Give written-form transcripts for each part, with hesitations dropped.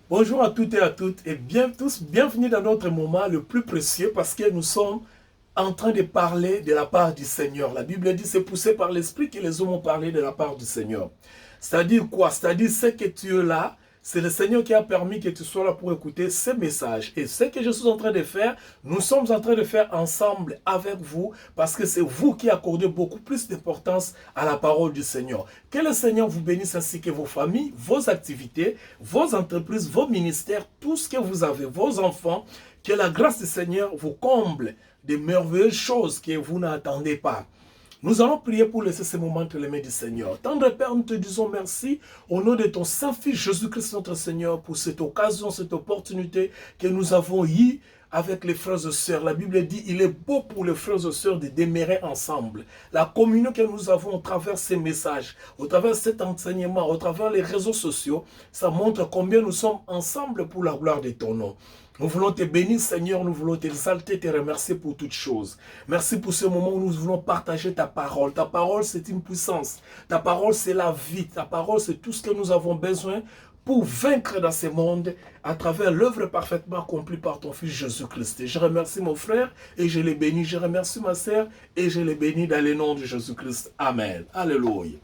Bonjour à toutes et à toutes et bienvenue dans notre moment le plus précieux parce que nous sommes en train de parler de la part du Seigneur. La Bible dit c'est poussé par l'Esprit que les hommes ont parlé de la part du Seigneur. C'est-à-dire quoi? C'est-à-dire ce que tu es là, c'est le Seigneur qui a permis que tu sois là pour écouter ces messages. Et ce que je suis en train de faire, nous sommes en train de faire ensemble avec vous parce que c'est vous qui accordez beaucoup plus d'importance à la parole du Seigneur. Que le Seigneur vous bénisse ainsi que vos familles, vos activités, vos entreprises, vos ministères, tout ce que vous avez, vos enfants. Que la grâce du Seigneur vous comble de merveilleuses choses que vous n'attendez pas. Nous allons prier pour laisser ce moment entre les mains du Seigneur. Tendre Père, nous te disons merci au nom de ton Saint-Fils Jésus-Christ notre Seigneur pour cette occasion, cette opportunité que nous avons eue avec les frères et sœurs. La Bible dit, il est beau pour les frères et sœurs de demeurer ensemble. La communion que nous avons au travers ces messages, au travers cet enseignement, au travers les réseaux sociaux, ça montre combien nous sommes ensemble pour la gloire de ton nom. Nous voulons te bénir, Seigneur, nous voulons t'exalter, te remercier pour toutes choses. Merci pour ce moment où nous voulons partager ta parole. Ta parole, c'est une puissance. Ta parole, c'est la vie. Ta parole, c'est tout ce que nous avons besoin pour vaincre dans ce monde à travers l'œuvre parfaitement accomplie par ton Fils Jésus-Christ. Je remercie mon frère et je les bénis. Je remercie ma sœur et je les bénis dans le nom de Jésus-Christ. Amen. Alléluia.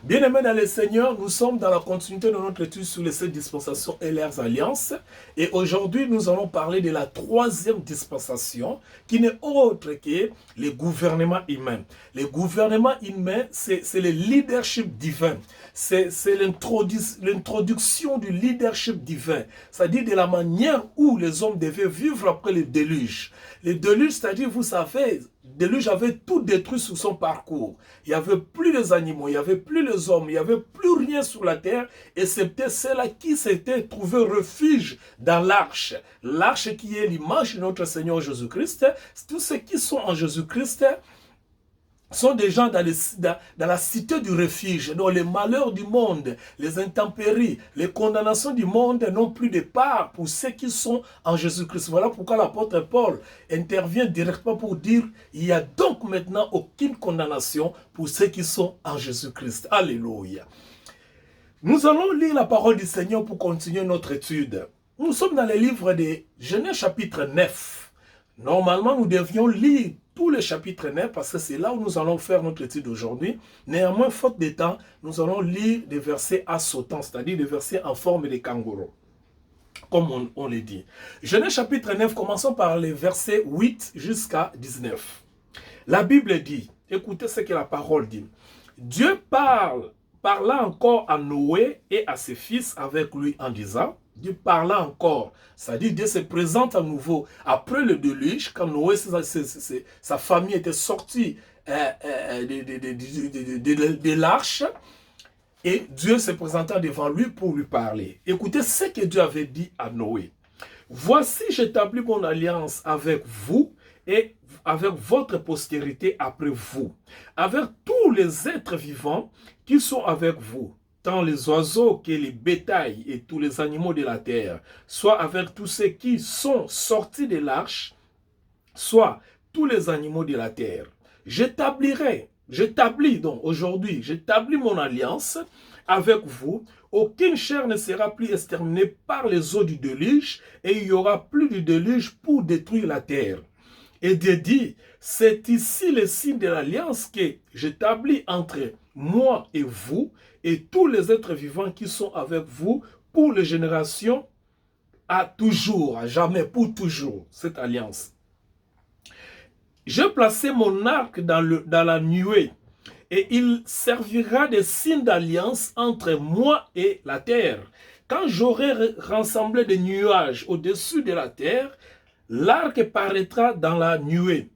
Bien-aimés dans le Seigneur, nous sommes dans la continuité de notre étude sur les 7 dispensations et leurs alliances. Et aujourd'hui, nous allons parler de la troisième dispensation, qui n'est autre que le gouvernement humain. Le gouvernement humain, c'est le leadership divin. C'est l'introduction du leadership divin. C'est-à-dire de la manière où les hommes devaient vivre après le déluge. Le déluge, c'est-à-dire, vous savez, le déluge avait tout détruit sur son parcours. Il n'y avait plus les animaux, il n'y avait plus les hommes, il n'y avait plus rien sur la terre, excepté ceux-là qui s'étaient trouvé refuge dans l'arche. L'arche qui est l'image de notre Seigneur Jésus-Christ. Tous ceux qui sont en Jésus-Christ sont des gens dans la cité du refuge, dont les malheurs du monde, les intempéries, les condamnations du monde n'ont plus de part pour ceux qui sont en Jésus-Christ. Voilà pourquoi l'apôtre Paul intervient directement pour dire, il n'y a donc maintenant aucune condamnation pour ceux qui sont en Jésus-Christ. Alléluia. Nous allons lire la parole du Seigneur pour continuer notre étude. Nous sommes dans le livre de Genèse chapitre 9. Normalement, nous devions lire tous les chapitres 9 parce que c'est là où nous allons faire notre étude aujourd'hui. Néanmoins, faute de temps, nous allons lire des versets assautants, c'est-à-dire des versets en forme de kangourou, comme on les dit. Genèse chapitre 9, commençons par les versets 8 jusqu'à 19. La Bible dit, écoutez ce que la parole dit. Dieu parla encore à Noé et à ses fils avec lui en disant, Dieu parla encore, c'est-à-dire Dieu se présente à nouveau après le déluge, quand Noé, sa famille était sortie de l'arche, et Dieu se présenta devant lui pour lui parler. Écoutez ce que Dieu avait dit à Noé. Voici, j'établis mon alliance avec vous et avec votre postérité après vous, avec tous les êtres vivants qui sont avec vous, tant les oiseaux que les bétails et tous les animaux de la terre, soit avec tous ceux qui sont sortis de l'arche, soit tous les animaux de la terre. J'établis donc aujourd'hui, j'établis mon alliance avec vous. Aucune chair ne sera plus exterminée par les eaux du déluge et il n'y aura plus de déluge pour détruire la terre. Et Dieu dit, c'est ici le signe de l'alliance que j'établis entre moi et vous et tous les êtres vivants qui sont avec vous pour les générations à toujours, à jamais, pour toujours, cette alliance. J'ai placé mon arc dans la nuée et il servira de signe d'alliance entre moi et la terre. Quand j'aurai rassemblé des nuages au-dessus de la terre, l'arc paraîtra dans la nuée.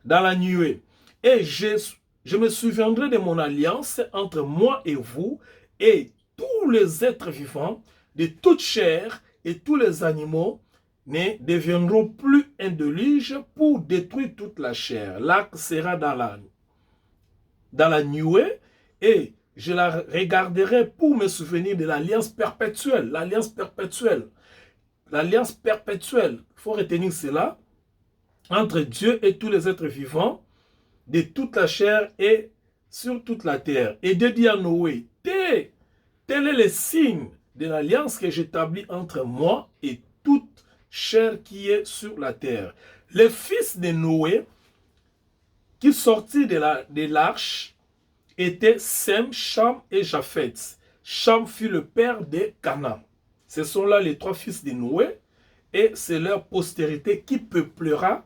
Dans la nuée. Et je me souviendrai de mon alliance entre moi et vous et tous les êtres vivants de toute chair et tous les animaux ne deviendront plus un déluge pour détruire toute la chair. L'arc sera dans la nuée et je la regarderai pour me souvenir de l'alliance perpétuelle. L'alliance perpétuelle. L'alliance perpétuelle, il faut retenir cela, entre Dieu et tous les êtres vivants, de toute la chair et sur toute la terre. Et Dieu dit à Noé, tel est le signe de l'alliance que j'établis entre moi et toute chair qui est sur la terre. Les fils de Noé qui sortirent de l'arche étaient Sem, Cham et Japheth. Cham fut le père de Canaan. Ce sont là les 3 fils de Noé et c'est leur postérité qui peupla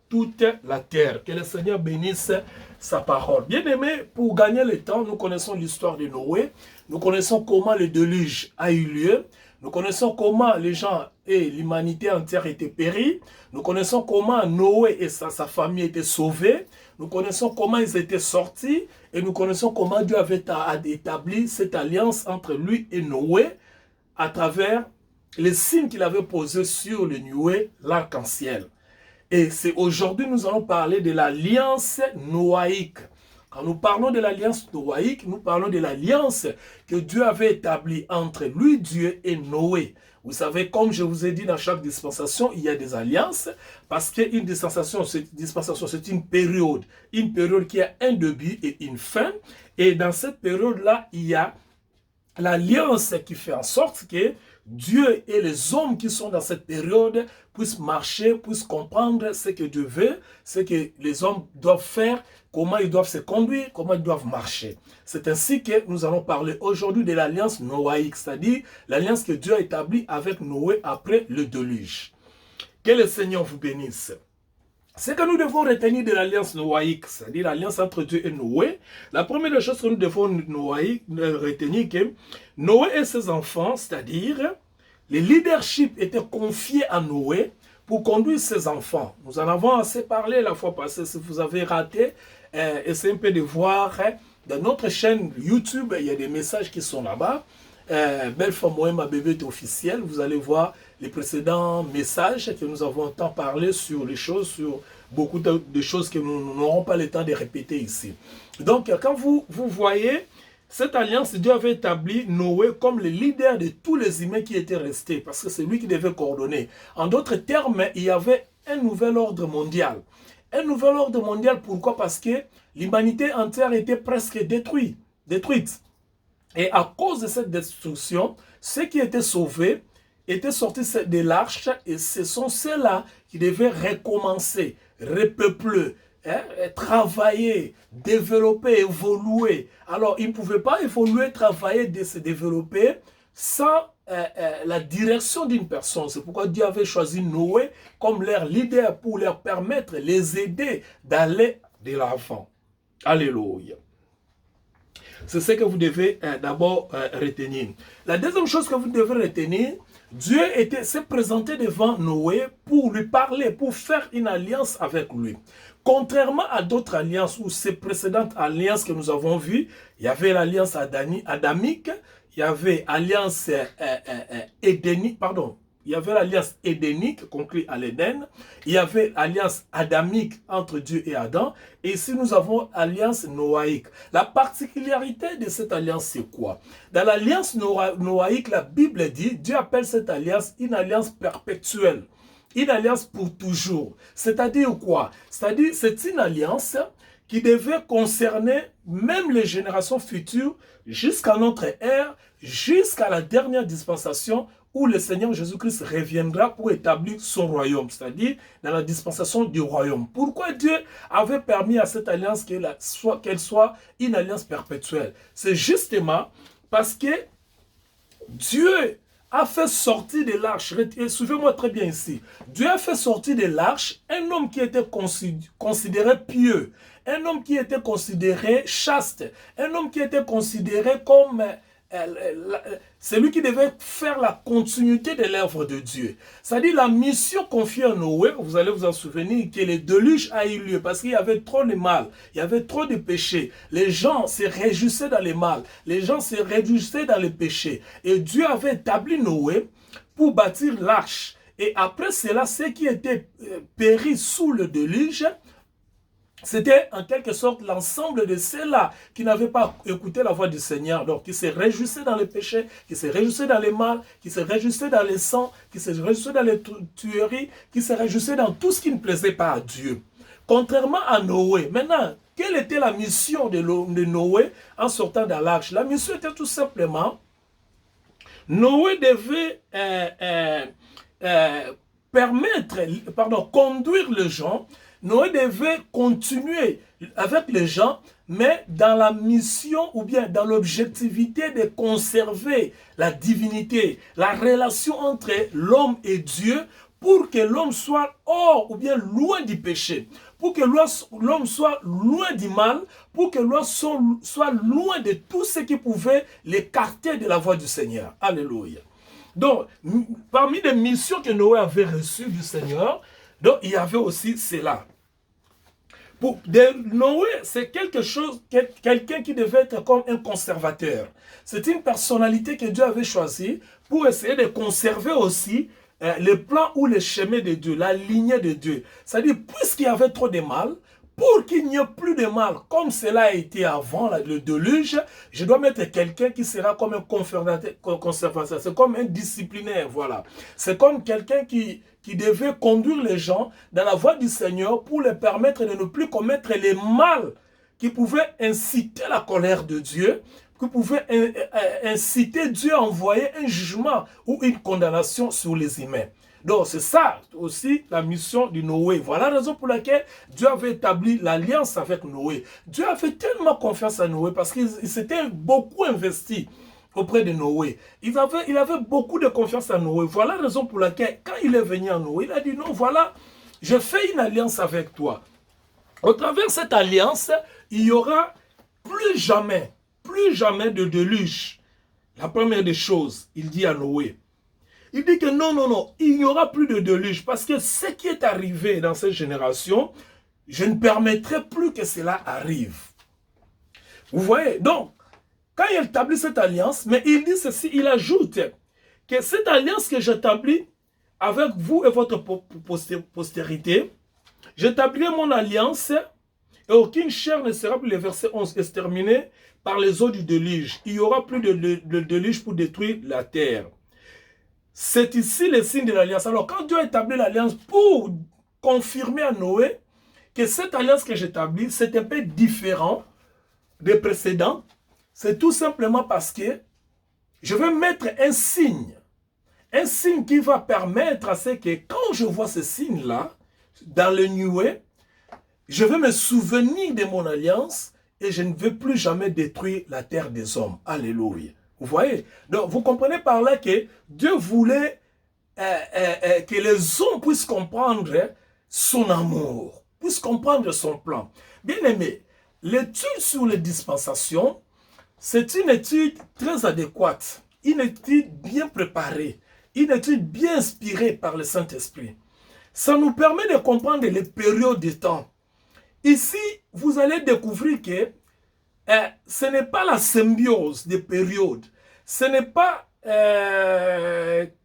toute la terre. Que le Seigneur bénisse sa parole. Bien aimé, pour gagner le temps, nous connaissons l'histoire de Noé. Nous connaissons comment le déluge a eu lieu. Nous connaissons comment les gens et l'humanité entière étaient péris. Nous connaissons comment Noé et sa famille étaient sauvés. Nous connaissons comment ils étaient sortis. Et nous connaissons comment Dieu avait établi cette alliance entre lui et Noé à travers les signes qu'il avait posés sur le nuée, l'arc-en-ciel. Et c'est aujourd'hui nous allons parler de l'alliance noaïque. Quand nous parlons de l'alliance noaïque, nous parlons de l'alliance que Dieu avait établie entre lui, Dieu, et Noé. Vous savez, comme je vous ai dit, dans chaque dispensation, il y a des alliances, parce qu'une dispensation, c'est une période qui a un début et une fin. Et dans cette période-là, il y a l'alliance qui fait en sorte que Dieu et les hommes qui sont dans cette période puissent marcher, puissent comprendre ce que Dieu veut, ce que les hommes doivent faire, comment ils doivent se conduire, comment ils doivent marcher. C'est ainsi que nous allons parler aujourd'hui de l'alliance noaïque, c'est-à-dire l'alliance que Dieu a établie avec Noé après le déluge. Que le Seigneur vous bénisse. Ce que nous devons retenir de l'alliance noaïque, c'est-à-dire l'alliance entre Dieu et Noé, la première chose que nous devons retenir, que Noé et ses enfants, c'est-à-dire le leadership était confié à Noé pour conduire ses enfants. Nous en avons assez parlé la fois passée. Si vous avez raté, essayez un peu de voir dans notre chaîne YouTube, il y a des messages qui sont là-bas. Belle femme, moi, ma bébé est officielle. Vous allez voir les précédents messages que nous avons tant parlé sur les choses, sur beaucoup de choses que nous n'aurons pas le temps de répéter ici. Donc, quand vous voyez cette alliance, Dieu avait établi Noé comme le leader de tous les humains qui étaient restés, parce que c'est lui qui devait coordonner. En d'autres termes, il y avait un nouvel ordre mondial. Un nouvel ordre mondial, pourquoi? Parce que l'humanité entière était presque détruite. Et à cause de cette destruction, ceux qui étaient sauvés étaient sortis de l'arche et ce sont ceux-là qui devaient recommencer, repeupler, travailler, développer, évoluer. Alors, ils ne pouvaient pas évoluer, travailler, se développer sans la direction d'une personne. C'est pourquoi Dieu avait choisi Noé comme leur leader pour leur permettre, les aider d'aller de l'avant. Alléluia. C'est ce que vous devez d'abord retenir. La deuxième chose que vous devez retenir, Dieu s'est présenté devant Noé pour lui parler, pour faire une alliance avec lui. Contrairement à d'autres alliances ou ces précédentes alliances que nous avons vues, il y avait l'alliance adamique, il y avait l'alliance édénique, il y avait l'alliance édénique conclue à l'Éden, il y avait l'alliance adamique entre Dieu et Adam, et ici nous avons l'alliance noaïque. La particularité de cette alliance, c'est quoi? Dans l'alliance noaïque, la Bible dit, Dieu appelle cette alliance une alliance perpétuelle, une alliance pour toujours. C'est-à-dire quoi? C'est-à-dire c'est une alliance qui devait concerner même les générations futures jusqu'à notre ère, jusqu'à la dernière dispensation où le Seigneur Jésus-Christ reviendra pour établir son royaume, c'est-à-dire dans la dispensation du royaume. Pourquoi Dieu avait permis à cette alliance qu'elle soit une alliance perpétuelle? C'est justement parce que Dieu a fait sortir de l'arche, suivez-moi très bien ici, Dieu a fait sortir de l'arche un homme qui était considéré pieux, un homme qui était considéré chaste, un homme qui était considéré comme celui qui devait faire la continuité de l'œuvre de Dieu. C'est-à-dire la mission confiée à Noé, vous allez vous en souvenir, que le déluge a eu lieu parce qu'il y avait trop de mal, il y avait trop de péchés. Les gens se réjouissaient dans les mal, les gens se réjouissaient dans les péchés. Et Dieu avait établi Noé pour bâtir l'arche. Et après cela, ceux qui étaient péris sous le déluge, c'était en quelque sorte l'ensemble de ceux-là qui n'avaient pas écouté la voix du Seigneur, donc qui se réjouissaient dans les péchés, qui se réjouissaient dans les mal, qui se réjouissaient dans les sangs, qui se réjouissaient dans les tueries, qui se réjouissaient dans tout ce qui ne plaisait pas à Dieu. Contrairement à Noé, maintenant, quelle était la mission de Noé en sortant de l'arche? La mission était tout simplement Noé devait conduire les gens. Noé devait continuer avec les gens, mais dans la mission ou bien dans l'objectivité de conserver la divinité, la relation entre l'homme et Dieu, pour que l'homme soit hors ou bien loin du péché, pour que l'homme soit loin du mal, pour que l'homme soit loin de tout ce qui pouvait l'écarter de la voie du Seigneur. Alléluia. Donc, parmi les missions que Noé avait reçues du Seigneur, donc, il y avait aussi cela. Noé, c'est quelqu'un qui devait être comme un conservateur. C'est une personnalité que Dieu avait choisie pour essayer de conserver aussi le plan ou le chemin de Dieu, la lignée de Dieu. C'est-à-dire, puisqu'il y avait trop de mal, pour qu'il n'y ait plus de mal, comme cela a été avant le déluge, je dois mettre quelqu'un qui sera comme un conservateur, c'est comme un disciplinaire, voilà. C'est comme quelqu'un qui devait conduire les gens dans la voie du Seigneur pour leur permettre de ne plus commettre les mal qui pouvaient inciter la colère de Dieu, qui pouvaient inciter Dieu à envoyer un jugement ou une condamnation sur les humains. Donc c'est ça aussi la mission de Noé. Voilà la raison pour laquelle Dieu avait établi l'alliance avec Noé. Dieu avait tellement confiance à Noé parce qu'il s'était beaucoup investi auprès de Noé. Il avait beaucoup de confiance à Noé. Voilà la raison pour laquelle quand il est venu à Noé, il a dit non, voilà, je fais une alliance avec toi. Au travers de cette alliance, il n'y aura plus jamais de déluge. La première des choses, il dit à Noé. Il dit que non, il n'y aura plus de déluge parce que ce qui est arrivé dans cette génération, je ne permettrai plus que cela arrive. Vous voyez? Donc, quand il établit cette alliance, mais il dit ceci, il ajoute que cette alliance que j'établis avec vous et votre postérité, j'établirai mon alliance et aucune chair ne sera plus, le verset 11, exterminée par les eaux du déluge. Il n'y aura plus de déluge pour détruire la terre. C'est ici le signe de l'alliance. Alors, quand Dieu a établi l'alliance pour confirmer à Noé que cette alliance que j'établis, c'est un peu différent des précédents, c'est tout simplement parce que je vais mettre un signe qui va permettre à ce que quand je vois ce signe-là, dans le nuée, je vais me souvenir de mon alliance et je ne vais plus jamais détruire la terre des hommes. Alléluia. Vous voyez? Donc, vous comprenez par là que Dieu voulait que les hommes puissent comprendre son amour, puissent comprendre son plan. Bien aimé, l'étude sur les dispensations, c'est une étude très adéquate, une étude bien préparée, une étude bien inspirée par le Saint-Esprit. Ça nous permet de comprendre les périodes de temps. Ici, vous allez découvrir que ce n'est pas la symbiose des périodes. Ce n'est pas,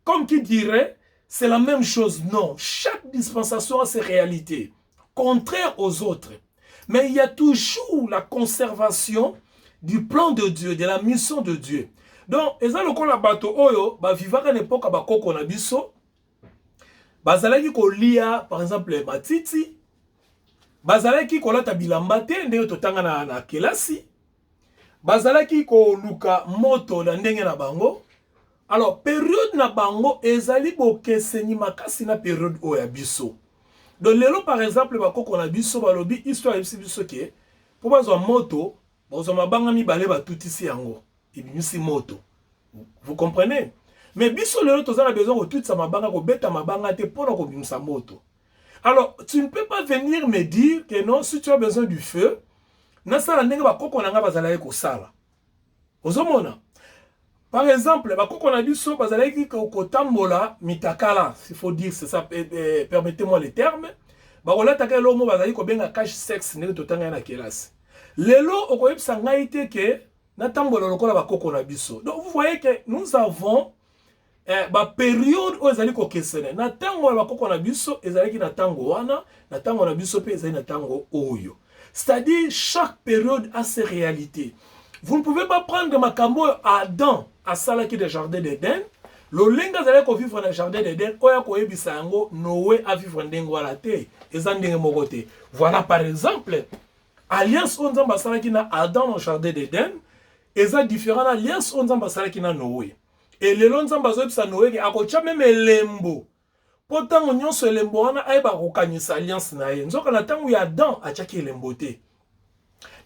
comme qui dirait, c'est la même chose. Non, chaque dispensation a ses réalités, contraires aux autres. Mais il y a toujours la conservation du plan de Dieu, de la mission de Dieu. Donc, eza lokola bato oyo, ba vivaka n'époque ba koko na biso, bazalaki kolia, par exemple, matiti, bazalaki kolata bilamba te ndenge totanga na kelasi, bazalaki koluka moto na ndenge na bango. Alors, période na bango ezali bokeseni makasi na période oyo ya biso. Donc, lelo par exemple, bakoko na biso balobi histoire yebisi biso ke po bazwa moto, bazwa mabanga mibale batutisi yango, ebimisi moto. Vous comprenez? Mais biso lelo tozana besoin kotutisa mabanga kobeta mabanga te pona kobimisa moto. Alors, tu ne peux pas venir me dire que non, si tu as besoin du feu, nasala ndenge bakoko nanga bazalaki kosala. Ozomona? Par exemple, bakoko na biso bazalaki kotambola mitakala, s'il faut dire, c'est ça, permettez-moi les termes. Bakolataka elomo bazalaki kobenga cache sexe ndenge totanga na kelasi. Lelo okoyebisa ngai te ke natambola lokola bakoko na biso. Donc vous voyez que nous avons période où ezali kokesene. Na tango bakoko na biso ezalaki na tango wana, na tango na biso pe ezali na tango oyo. C'est-à-dire chaque période a ses réalités. Vous ne pouvez pas prendre makambo Adam à salaki de jardin d'Éden. Lolenga zala ko vivre dans le jardin d'Éden, oya ko yebisa yango Noé a vivre ndenge wala te, eza ndenge moko te. Voilà par exemple alliance onzamba salaki na Adam dans le jardin d'Éden, eza différent alliance onzamba salaki na Noé. Et le long nzamba zo psa Noé ki akocha même elembo. Pourtant on nyonso elembo wana ayeba kokanyisa alliance na ye. Nzoka na tangu ya Adam achaki elembo te.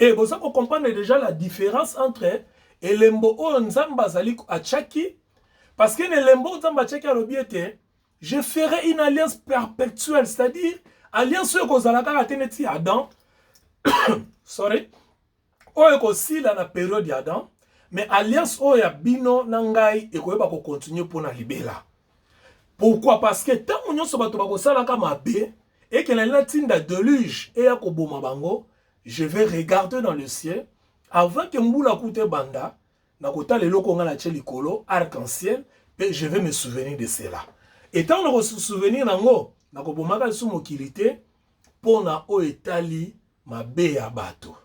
Et vous savez comprendre déjà la différence entre elembo o nzamba zali achaki parce que elembo nzamba achaki alobi ete je ferai une alliance perpétuelle, c'est-à-dire alliance que kozalaka kateneti Adam. Sorry. Oyo kosila na période ya Adam. Mais alliance oya bino nangai ekoyeba ko continuer pour na libela. Pourquoi? Parce que tant on nyonso bato bakosala ka mabe et que la tinda deluge et ya koboma bango, je vais regarder dans le ciel avant que mbula kute banda na kota lelo ko ngala likolo arc-en-ciel et je vais me souvenir de cela. Et tant on se souvenir nango na kobomaka su mokilité pour na o etali mabe ya bato.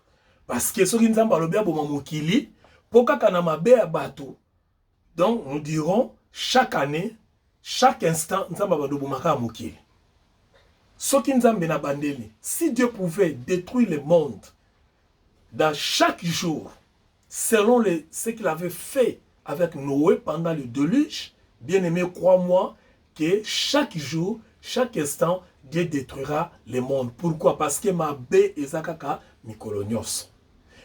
Parce que soki nzamba alobi aboma mokili Pokaka na mabe ya bato. Donc nous dirons chaque année, chaque instant, nzamba badobomaka mokili. Soki nzambe na bandeli, si Dieu pouvait détruire le monde dans chaque jour, selon ce qu'il avait fait avec Noé pendant le déluge, bien aimé, crois-moi que chaque jour, chaque instant, Dieu détruira le monde. Pourquoi? Parce que mabe ezakaka mikolonyos.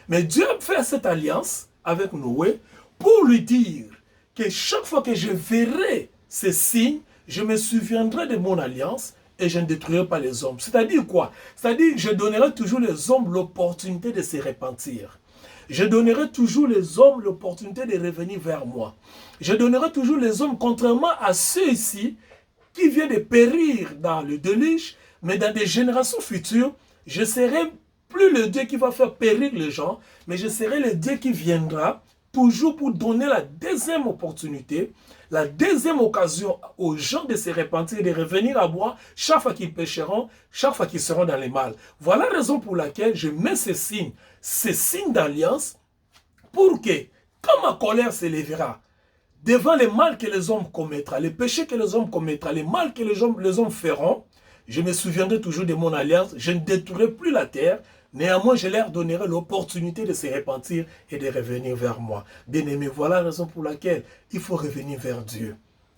Mais Dieu a fait cette alliance avec Noé pour lui dire que chaque fois que je verrai ces signes, je me souviendrai de mon alliance et je ne détruirai pas les hommes. C'est-à-dire quoi? C'est-à-dire que je donnerai toujours les hommes l'opportunité de se repentir. Je donnerai toujours les hommes l'opportunité de revenir vers moi. Je donnerai toujours les hommes, contrairement à ceux ici qui viennent de périr dans le déluge, mais dans des générations futures, je serai plus le Dieu qui va faire périr les gens, mais je serai le Dieu qui viendra toujours pour donner la deuxième opportunité, la deuxième occasion aux gens de se repentir et de revenir à moi chaque fois qu'ils pécheront, chaque fois qu'ils seront dans le mal. Voilà la raison pour laquelle je mets ces signes d'alliance, pour que, quand ma colère s'élèvera, devant les mal que les hommes commettront, les péchés que les hommes commettront, les mal que les hommes feront, je me souviendrai toujours de mon alliance, je ne détruirai plus la terre. Néanmoins, je leur donnerai l'opportunité de se repentir et de revenir vers moi. Bien-aimé, voilà la raison pour laquelle il faut revenir vers Dieu.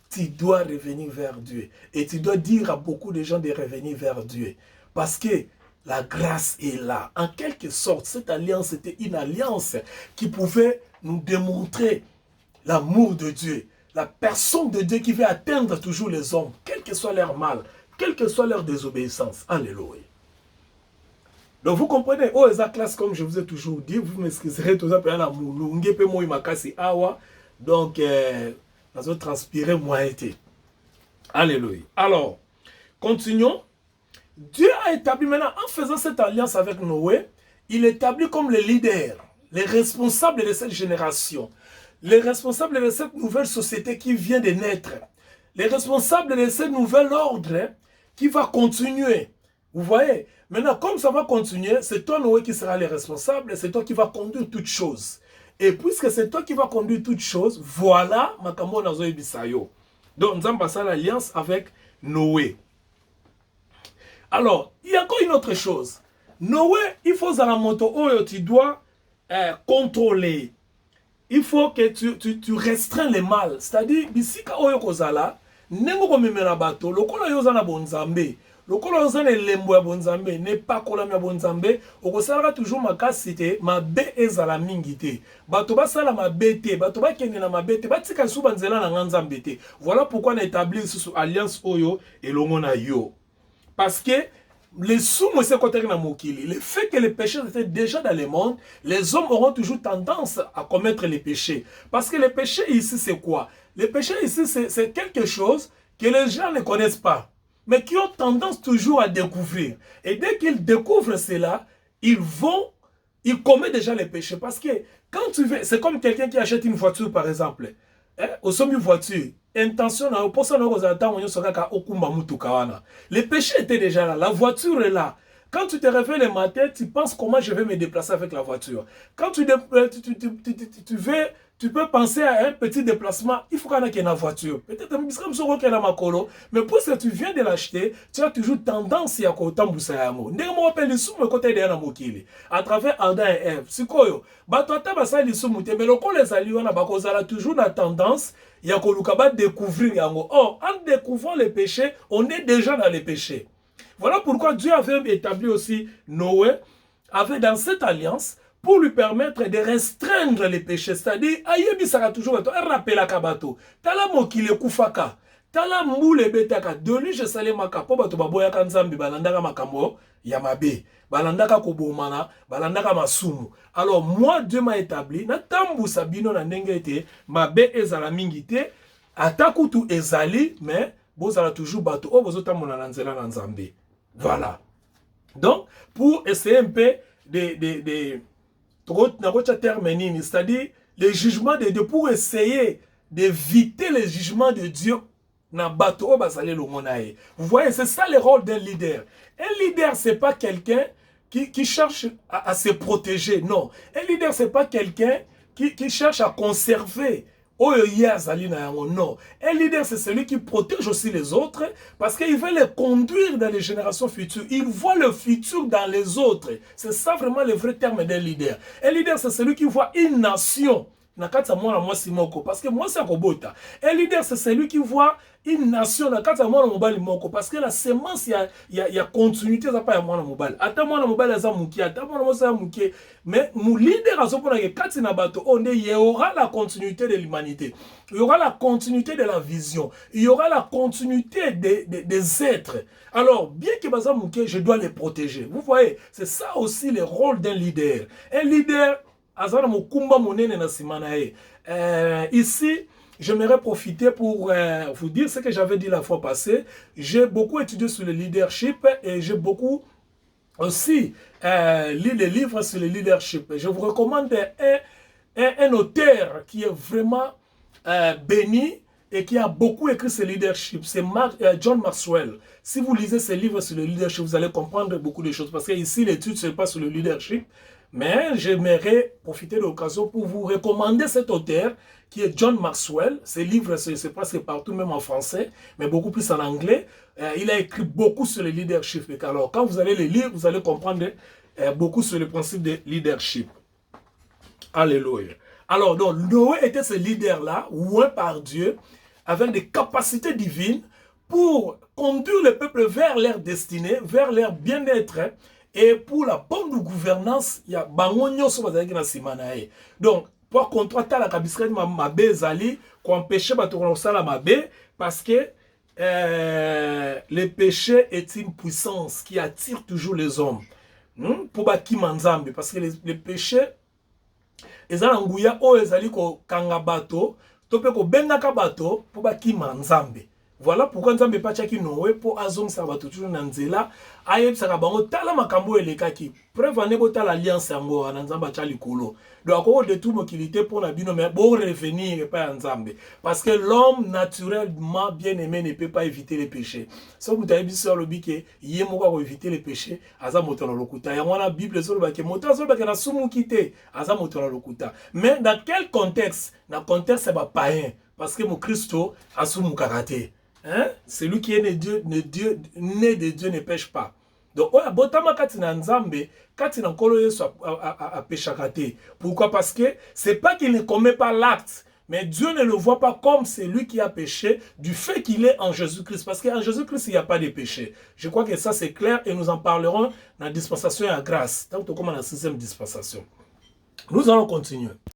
Tu dois revenir vers Dieu. Et tu dois dire à beaucoup de gens de revenir vers Dieu. Parce que la grâce est là. En quelque sorte, cette alliance était une alliance qui pouvait nous démontrer l'amour de Dieu. La personne de Dieu qui veut atteindre toujours les hommes, quel que soit leur mal, quelle que soit leur désobéissance. Alléluia. Donc vous comprenez, oh, esa classe, comme je vous ai toujours dit, vous m'excuserez tout ça, donc, nous avons transpiré moins été. Alléluia. Alors, continuons. Dieu a établi maintenant, en faisant cette alliance avec Noé, il établit comme les leaders, les responsables de cette génération, les responsables de cette nouvelle société qui vient de naître, les responsables de ce nouvel ordre qui va continuer. Vous voyez? Maintenant, comme ça va continuer, c'est toi, Noé, qui sera le responsable, c'est toi qui va conduire toutes choses. Et puisque c'est toi qui va conduire toutes choses, voilà, Makambo Nazoe Bisayo. Donc, nous avons passé l'alliance avec Noé. Alors, il y a encore une autre chose. Noé, il faut à la moto, tu dois contrôler. Il faut que tu restreins le mal. C'est-à-dire, bisika oyo kozala, nengo komemela bato, lokola yo zana bonzambe. Lokola ozana elembo ya bonzambe, ne pas kolami ya bonzambe, okosalaka toujours makasi te, mabe ezala mingi te. Bato basala mabe te, bato bakende na mabe te, batika su banzela na nzambe te. Voilà pourquoi on a établi sous alliance oyo elongo na yo. Parce que les sous-mots, le fait que les péchés étaient déjà dans le monde, les hommes auront toujours tendance à commettre les péchés. Parce que les péchés ici, c'est quoi? Les péchés ici, c'est quelque chose que les gens ne connaissent pas, mais qui ont tendance toujours à découvrir. Et dès qu'ils découvrent cela, ils commettent déjà les péchés. Parce que quand tu veux, c'est comme quelqu'un qui achète une voiture, par exemple. Au sommet d'une voiture, intention, le péché était déjà là, la voiture est là. Quand tu te réveilles le matin, tu penses comment je vais me déplacer avec la voiture. Quand tu veux tu peux penser à un petit déplacement, il faut qu'on ait une voiture. Peut-être un biscuit comme ça, makolo, mais pour que tu viens de l'acheter, tu as toujours tendance à côté yamo. Ndemo appelle les sous côté de la mokili. À travers Adam et Ève. C'est quoi yo? Toi tabasa les sous mouté, mais le col les alliés on a bakozala toujours la tendance ya kolukaba découvrir yango. Or, en découvrant les péchés, on est déjà dans les péchés. Voilà pourquoi Dieu avait établi aussi Noé, avait dans cette alliance, pour lui permettre de restreindre les péchés. C'est-à-dire, ayebi sera toujours, rappel à kabato, tala mokile kufaka, tala moule betaka, de lui je salé maka, po bato baboya kanzambi, balandaka makambo, yamabe, balandaka kobomana, balandaka masumu. Alors, moi, Dieu m'a établi, na tambu sabino na nengete, mabe ezala mingite, atakutu ezali, mais, bozala toujours bato, oh, bozota mona nanzela nanzambe. Voilà. Donc, pour essayer un peu c'est-à-dire les jugements de Dieu, pour essayer d'éviter les jugements de Dieu. Vous voyez, c'est ça le rôle d'un leader. Un leader, ce n'est pas quelqu'un qui cherche à se protéger. Non. Un leader, ce n'est pas quelqu'un qui cherche à conserver. Non. Un leader, c'est celui qui protège aussi les autres parce qu'il veut les conduire dans les générations futures. Il voit le futur dans les autres. C'est ça vraiment le vrai terme d'un leader. Un leader, c'est celui qui voit une nation. Parce que moi, c'est Robota. Un leader, c'est celui qui voit une nation. Parce que la sémence, il y a continuité. Mais mon leader, il y aura la continuité de l'humanité. Il y aura la continuité de la vision. Il y aura la continuité des êtres. Alors, bien que je dois les protéger. Vous voyez, c'est ça aussi le rôle d'un leader. Un leader, ici, j'aimerais profiter pour vous dire ce que j'avais dit la fois passée. J'ai beaucoup étudié sur le leadership et j'ai beaucoup aussi lu les livres sur le leadership. Je vous recommande un auteur qui est vraiment béni et qui a beaucoup écrit ce leadership. C'est John Maxwell. Si vous lisez ses livres sur le leadership, vous allez comprendre beaucoup de choses. Parce que ici, l'étude ne se passe sur le leadership. Mais j'aimerais profiter de l'occasion pour vous recommander cet auteur qui est John Maxwell. Ses livres, c'est presque partout, même en français, mais beaucoup plus en anglais. Il a écrit beaucoup sur le leadership. Alors, quand vous allez les lire, vous allez comprendre beaucoup sur le principe de leadership. Alléluia. Alors, donc, Noé était ce leader-là, oué par Dieu, avec des capacités divines pour conduire le peuple vers leur destinée, vers leur bien-être. Et pour la bonne gouvernance, il y a bangonyo so bazaki na simanae. Donc, pour contracter la kabisredi mabe zali, ko empêcher bato kosala mabe parce que le péché est une puissance qui attire toujours les hommes. Pour baki manzambe parce que le péché ezala nguya o ezali ko kanga bato, to pe ko bengaka bato pour baki manzambe. Voilà pourquoi nous avons pas tchaki Noé pour azong sa bato toujours nanzela ayeb sa bango tala makambo elekaki preuve anego tala alliance yango anzamba tchali kolo donc ako de tout mokilité pour na bino mais bon revenir pas nzambe parce que l'homme naturellement bien aimé ne peut pas éviter les péchés. Si vous avez dit sur le bique yemo ko éviter les péchés aza moto na lokuta yango na Bible sur le baké moto sur le baké na sumu kité aza moto na lokuta mais dans quel contexte? Dans contexte c'est pas païen parce que mon Christo a sumu karaté. Hein? Celui qui est né de Dieu ne pêche pas. Donc, pourquoi? Parce que c'est pas qu'il ne commet pas l'acte, mais Dieu ne le voit pas comme celui qui a péché du fait qu'il est en Jésus-Christ. Parce qu'en Jésus-Christ, il n'y a pas de péché. Je crois que ça c'est clair et nous en parlerons dans la dispensation à grâce. Tant que comme dans la 6e dispensation. Nous allons continuer.